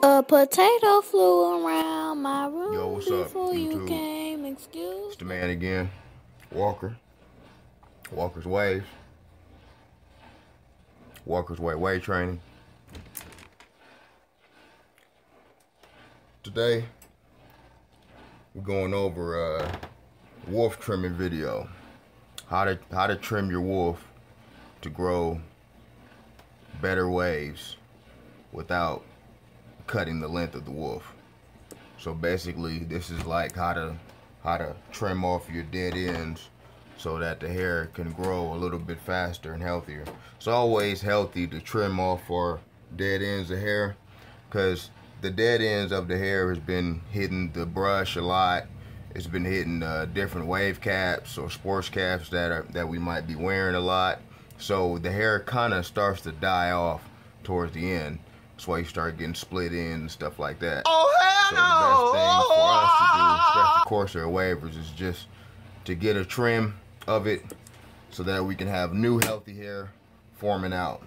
A potato flew around my room. Yo, what's up, before you YouTube? came. Excuse It's the man again, Walker. Walker's Waves. Walker's Way Training. Today, we're going over a wolf trimming video. How to trim your wolf to grow better waves without cutting the length of the wolf. So basically, this is like how to trim off your dead ends so that the hair can grow a little bit faster and healthier. It's always healthy to trim off our dead ends of hair, because the dead ends of the hair has been hitting the brush a lot. It's been hitting different wave caps or sports caps that we might be wearing a lot. So the hair kind of starts to die off towards the end. That's why you start getting split in and stuff like that. Oh, hell So the best thing for us to do, especially no! Corsair wavers, is just to get a trim of it so that we can have new healthy hair forming out.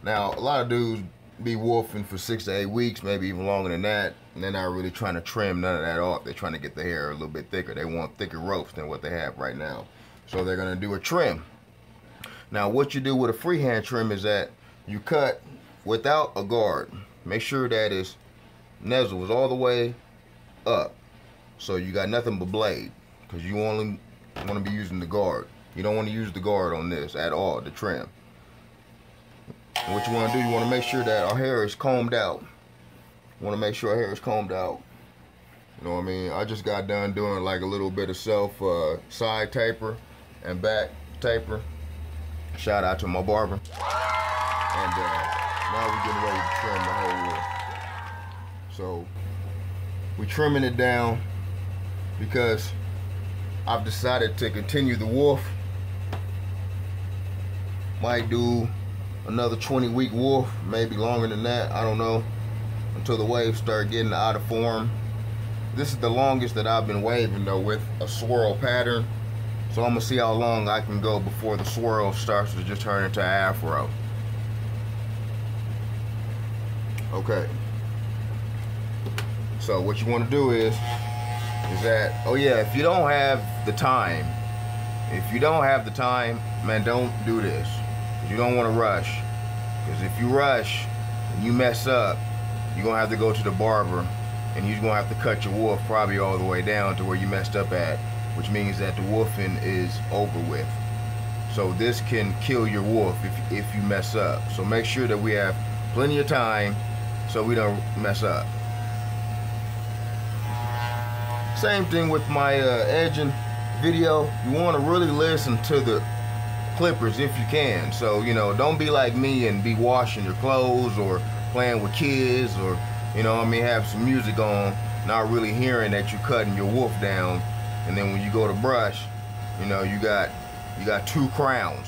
Now, a lot of dudes be wolfing for 6 to 8 weeks, maybe even longer than that, and they're not really trying to trim none of that off. They're trying to get the hair a little bit thicker. They want thicker ropes than what they have right now. So they're gonna do a trim. Now, what you do with a freehand trim is that you cut without a guard. Make sure that its nozzle is all the way up, so you got nothing but blade, because you only want to be using the guard. You don't want to use the guard on this at all to trim. And what you want to do, you want to make sure that our hair is combed out. You want to make sure our hair is combed out. You know what I mean? I just got done doing like a little bit of self side taper and back taper. Shout out to my barber. And now we're getting ready to trim the whole wolf. So we're trimming it down because I've decided to continue the wolf. Might do another 20-week wolf, maybe longer than that, I don't know, until the waves start getting out of form. This is the longest that I've been waving though, with a swirl pattern. So I'm gonna see how long I can go before the swirl starts to just turn into an afro. Okay. So what you want to do is that, oh yeah, if you don't have the time, man, don't do this. You don't want to rush, because if you rush and you mess up, you're gonna have to go to the barber and he's gonna have to cut your wolf probably all the way down to where you messed up at, which means that the wolfing is over with. So this can kill your wolf if you mess up. So make sure that we have plenty of time so we don't mess up. Same thing with my edging video. You want to really listen to the clippers if you can. So, you know, don't be like me and be washing your clothes or playing with kids, or, you know what I mean, have some music on, not really hearing that you're cutting your wolf down. And then when you go to brush, you know, you got two crowns.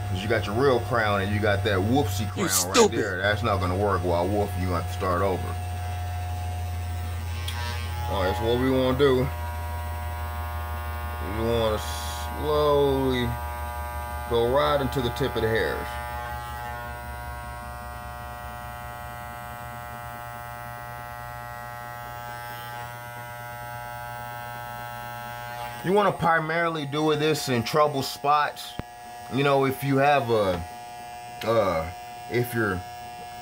Because you got your real crown and you got that wolfsy crown right there. That's not going to work while wolfing. You have to start over. Alright, so what we want to do, we want to slowly go right into the tip of the hairs. You want to primarily do this in trouble spots. You know, if you have if your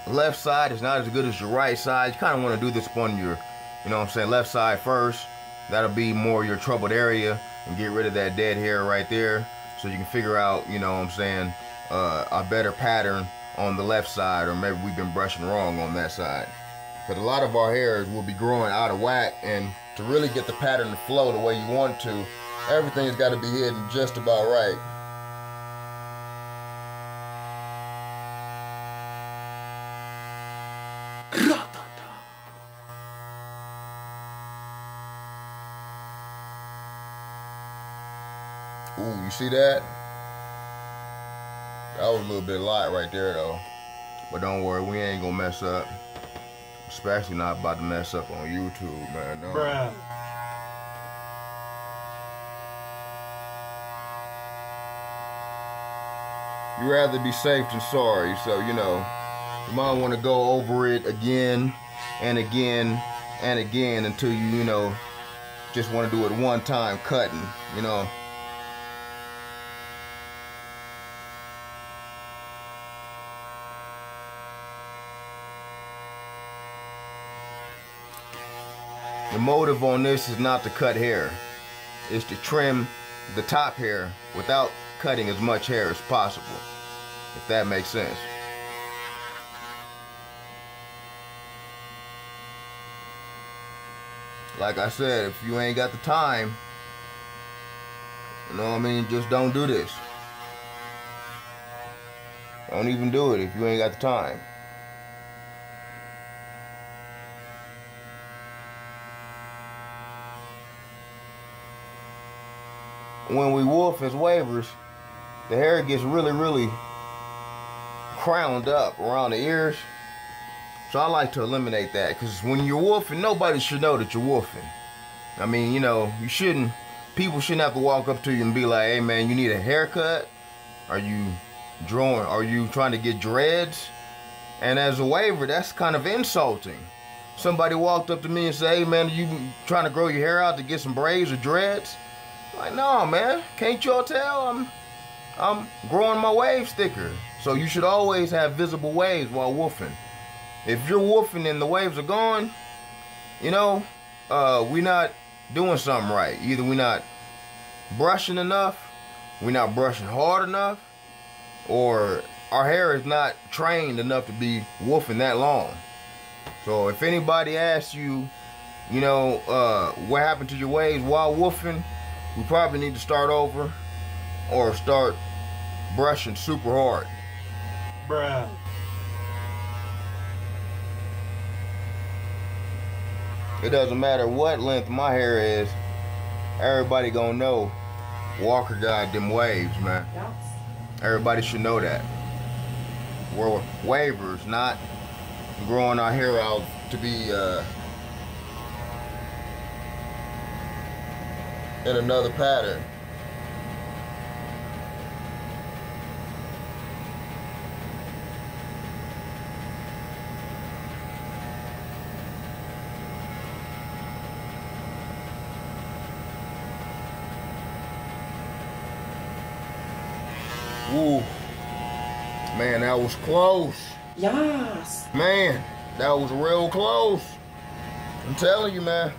left side is not as good as your right side, you kind of want to do this on your, you know what I'm saying, left side first. That'll be more your troubled area and get rid of that dead hair right there, so you can figure out, you know what I'm saying, a better pattern on the left side, or maybe we've been brushing wrong on that side. But a lot of our hairs will be growing out of whack, and to really get the pattern to flow the way you want it to, everything's got to be hidden just about right. Ooh, you see that? That was a little bit light right there though. But don't worry, we ain't gonna mess up. Especially not about to mess up on YouTube, man. No. Bruh. You rather be safe than sorry, so you know, you might want to go over it again and again and again until you know, just want to do it one time cutting, you know. The motive on this is not to cut hair. It's to trim the top hair without cutting as much hair as possible, if that makes sense. Like I said, if you ain't got the time, you know what I mean, just don't do this. Don't even do it if you ain't got the time. When we wolf as wavers, the hair gets really crowned up around the ears. So I like to eliminate that, because when you're wolfing, nobody should know that you're wolfing. I mean, you know, people shouldn't have to walk up to you and be like, hey man, you need a haircut? Are you trying to get dreads? And as a waver, that's kind of insulting. Somebody walked up to me and said, hey man, are you trying to grow your hair out to get some braids or dreads? Like, no man, can't y'all tell I'm growing my waves thicker? So you should always have visible waves while wolfing. If you're wolfing and the waves are gone, you know, we're not doing something right. Either we're not brushing enough, we're not brushing hard enough, or our hair is not trained enough to be wolfing that long. So if anybody asks you, you know, what happened to your waves while wolfing, we probably need to start over or start brushing super hard. Bruh. It doesn't matter what length my hair is, everybody gonna know Walker got them waves, man. Everybody should know that. We're wavers, not growing our hair out to be in another pattern. Woo. Man, that was close. Yes. Man, that was real close. I'm telling you, man.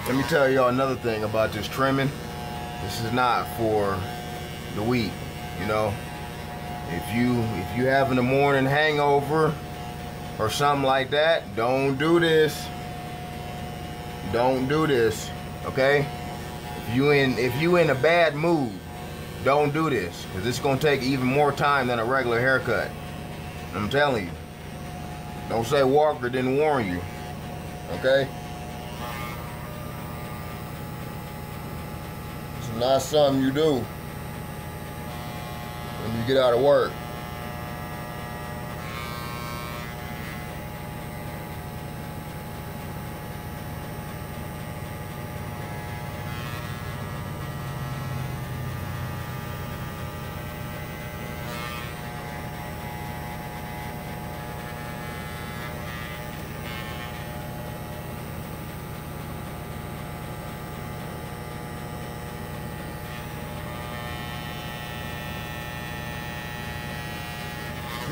Let me tell y'all another thing about this trimming. This is not for the weak, you know. If you having a morning hangover or something like that, don't do this. Don't do this, okay? If you in a bad mood, don't do this, because it's gonna take even more time than a regular haircut. I'm telling you. Don't say Walker didn't warn you, okay? It's not something you do when you get out of work.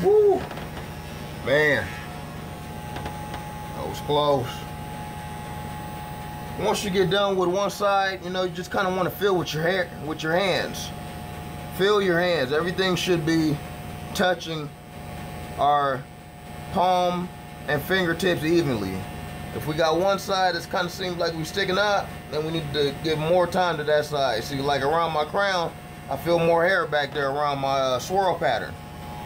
Woo! Man, that was close. Once you get done with one side, you know, you just kind of want to feel with your hair, with your hands. Feel your hands. Everything should be touching our palm and fingertips evenly. If we got one side that's kind of seems like we're sticking up, then we need to give more time to that side. See, like around my crown, I feel more hair back there around my swirl pattern.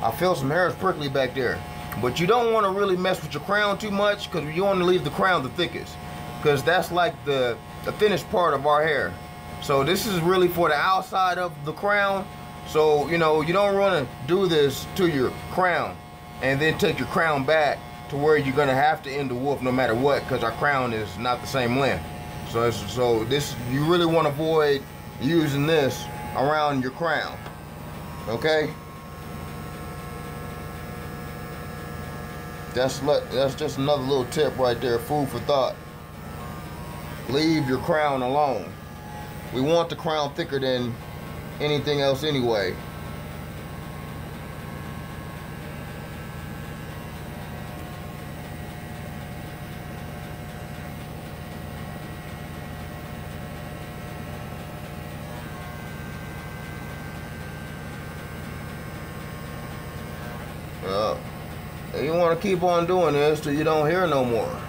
I feel some hairs prickly back there. But you don't want to really mess with your crown too much, because you want to leave the crown the thickest, because that's like the thinnest part of our hair. So this is really for the outside of the crown. So, you know, you don't want to do this to your crown and then take your crown back to where you're going to have to end the wolf no matter what, because our crown is not the same length. So this, you really want to avoid using this around your crown. Okay? That's just another little tip right there, food for thought. Leave your crown alone. We want the crown thicker than anything else anyway. You want to keep on doing this till you don't hear no more.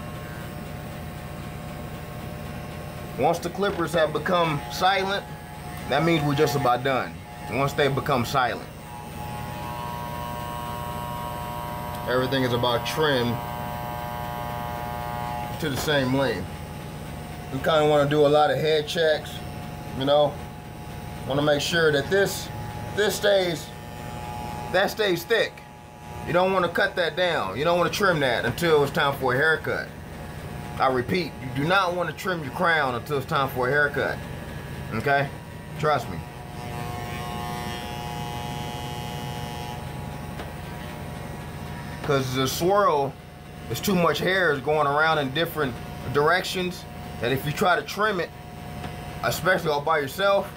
Once the clippers have become silent, that means we're just about done. Once they become silent, everything is about trimmed to the same length. We kind of want to do a lot of head checks, you know. Want to make sure that this stays thick. You don't want to cut that down. You don't want to trim that until it's time for a haircut. I repeat, you do not want to trim your crown until it's time for a haircut. Okay? Trust me. Because the swirl, there's too much hair is going around in different directions that if you try to trim it, especially all by yourself,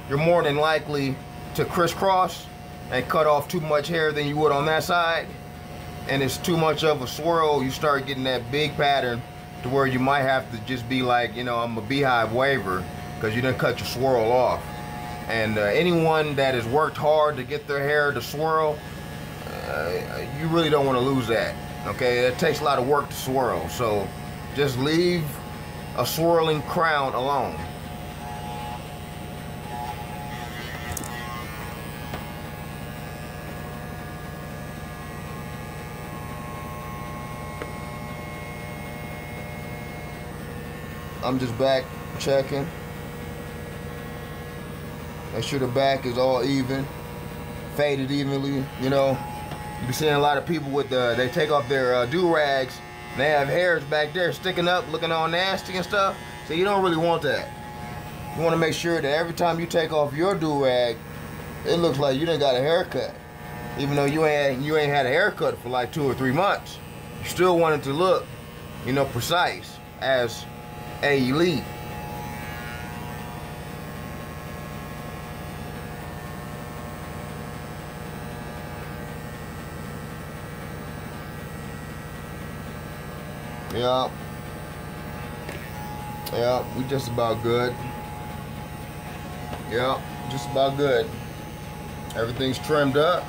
you're more than likely to crisscross and cut off too much hair than you would on that side. And it's too much of a swirl, you start getting that big pattern to where you might have to just be like, you know, I'm a beehive waver because you didn't cut your swirl off. And anyone that has worked hard to get their hair to swirl, you really don't want to lose that. Okay, it takes a lot of work to swirl, so just leave a swirling crown alone. I'm just back checking. Make sure the back is all even, faded evenly. You know, you be seeing a lot of people with they take off their do-rags, and they have hairs back there sticking up, looking all nasty and stuff. So you don't really want that. You want to make sure that every time you take off your do-rag, it looks like you done got a haircut. Even though you ain't had a haircut for like 2 or 3 months, you still want it to look, you know, precise as a elite. Yeah, we just about good. Yeah, just about good. Everything's trimmed up.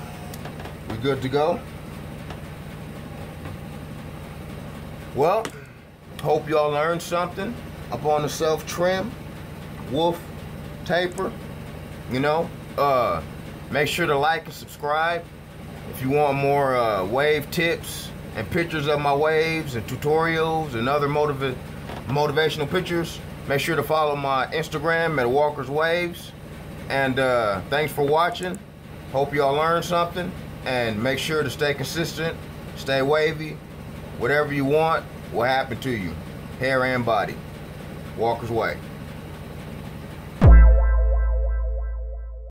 We good to go. Well, hope y'all learned something up on the self-trim wolf taper. You know, make sure to like and subscribe if you want more wave tips and pictures of my waves and tutorials and other motivational pictures. Make sure to follow my Instagram at Walker's Waves. And thanks for watching. Hope y'all learned something, and make sure to stay consistent, stay wavy. Whatever you want will happen to you, hair and body. Walker's Way.